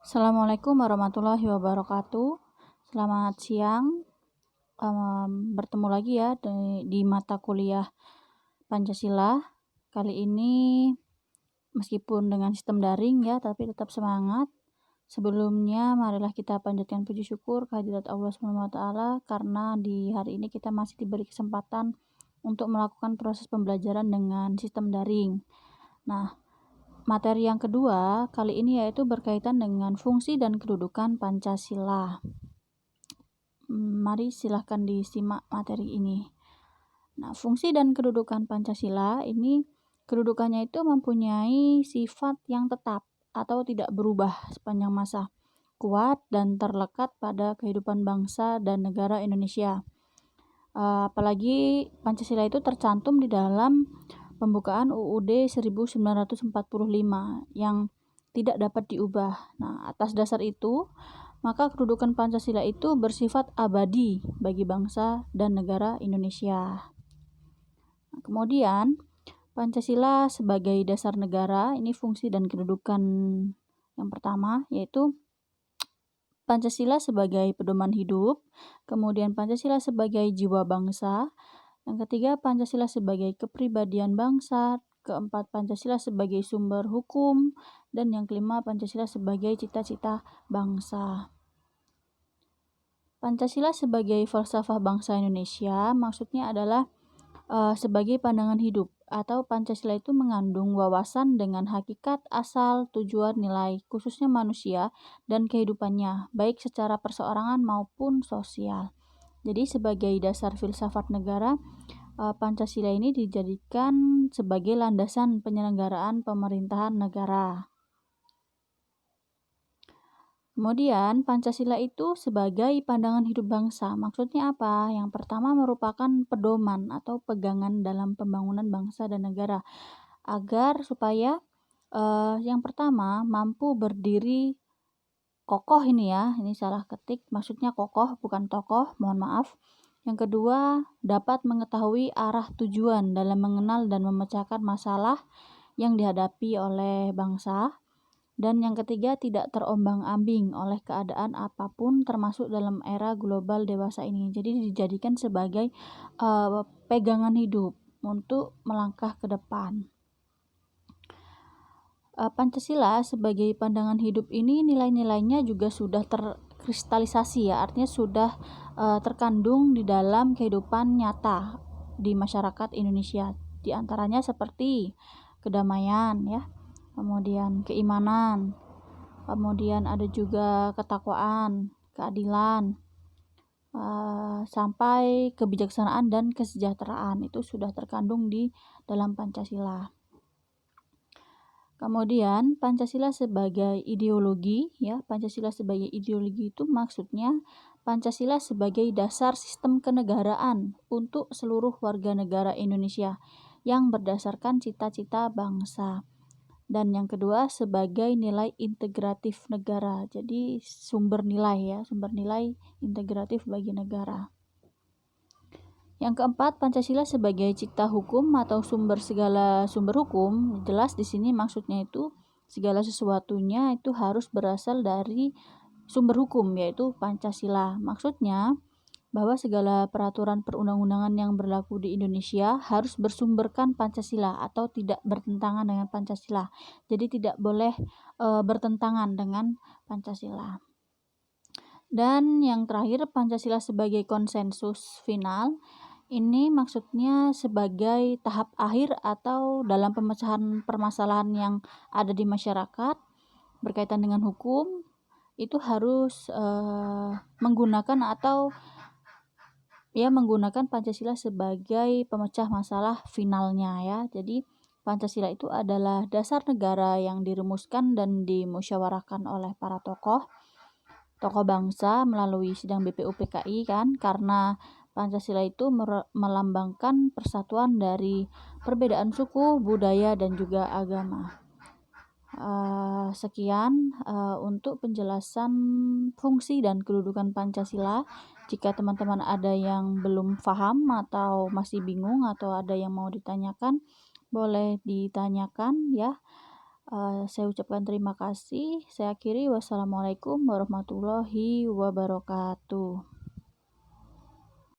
Assalamualaikum warahmatullahi wabarakatuh. Selamat siang. Bertemu lagi ya di mata kuliah Pancasila. Kali ini meskipun dengan sistem daring ya, tapi tetap semangat. Sebelumnya marilah kita panjatkan puji syukur kehadirat Allah SWT karena di hari ini kita masih diberi kesempatan untuk melakukan proses pembelajaran dengan sistem daring. Nah, materi yang kedua kali ini yaitu berkaitan dengan fungsi dan kedudukan Pancasila. Mari silahkan disimak materi ini. Nah, fungsi dan kedudukan Pancasila ini kedudukannya itu mempunyai sifat yang tetap atau tidak berubah sepanjang masa, kuat dan terlekat pada kehidupan bangsa dan negara Indonesia. Apalagi Pancasila itu tercantum di dalam pembukaan UUD 1945 yang tidak dapat diubah. Nah, atas dasar itu, maka kedudukan Pancasila itu bersifat abadi bagi bangsa dan negara Indonesia. Nah, kemudian, Pancasila sebagai dasar negara, ini fungsi dan kedudukan yang pertama, yaitu Pancasila sebagai pedoman hidup, kemudian Pancasila sebagai jiwa bangsa, yang ketiga Pancasila sebagai kepribadian bangsa, keempat Pancasila sebagai sumber hukum, dan yang kelima Pancasila sebagai cita-cita bangsa. Pancasila sebagai falsafah bangsa Indonesia maksudnya adalah sebagai pandangan hidup, atau Pancasila itu mengandung wawasan dengan hakikat, asal, tujuan, nilai, khususnya manusia dan kehidupannya, baik secara perseorangan maupun sosial. Jadi sebagai dasar filsafat negara, Pancasila ini dijadikan sebagai landasan penyelenggaraan pemerintahan negara. Kemudian Pancasila itu sebagai pandangan hidup bangsa. Maksudnya apa? Yang pertama merupakan pedoman atau pegangan dalam pembangunan bangsa dan negara agar supaya yang pertama mampu berdiri kokoh, ini ya, ini salah ketik, maksudnya kokoh bukan tokoh, mohon maaf. Yang kedua, dapat mengetahui arah tujuan dalam mengenal dan memecahkan masalah yang dihadapi oleh bangsa. Dan yang ketiga, tidak terombang-ambing oleh keadaan apapun termasuk dalam era global dewasa ini. Jadi dijadikan sebagai pegangan hidup untuk melangkah ke depan. Pancasila sebagai pandangan hidup ini nilai-nilainya juga sudah terkristalisasi ya, artinya sudah terkandung di dalam kehidupan nyata di masyarakat Indonesia. Di antaranya seperti kedamaian ya, kemudian keimanan, kemudian ada juga ketakwaan, keadilan, sampai kebijaksanaan dan kesejahteraan itu sudah terkandung di dalam Pancasila. Kemudian Pancasila sebagai ideologi ya, Pancasila sebagai ideologi itu maksudnya Pancasila sebagai dasar sistem kenegaraan untuk seluruh warga negara Indonesia yang berdasarkan cita-cita bangsa. Dan yang kedua sebagai nilai integratif negara. Jadi sumber nilai integratif bagi negara. Yang keempat, Pancasila sebagai cipta hukum atau segala sumber hukum. Jelas di sini maksudnya itu segala sesuatunya itu harus berasal dari sumber hukum, yaitu Pancasila. Maksudnya bahwa segala peraturan perundang-undangan yang berlaku di Indonesia harus bersumberkan Pancasila atau tidak bertentangan dengan Pancasila. Jadi tidak boleh bertentangan dengan Pancasila. Dan yang terakhir, Pancasila sebagai konsensus final. Ini maksudnya sebagai tahap akhir atau dalam pemecahan permasalahan yang ada di masyarakat berkaitan dengan hukum, itu harus menggunakan Pancasila sebagai pemecah masalah finalnya ya. Jadi Pancasila itu adalah dasar negara yang dirumuskan dan dimusyawarahkan oleh para tokoh bangsa melalui sidang BPUPKI kan, karena Pancasila itu melambangkan persatuan dari perbedaan suku, budaya dan juga agama. Sekian untuk penjelasan fungsi dan kedudukan Pancasila. Jika teman-teman ada yang belum paham atau masih bingung atau ada yang mau ditanyakan, boleh ditanyakan ya. Saya ucapkan terima kasih. Saya akhiri, wassalamualaikum warahmatullahi wabarakatuh.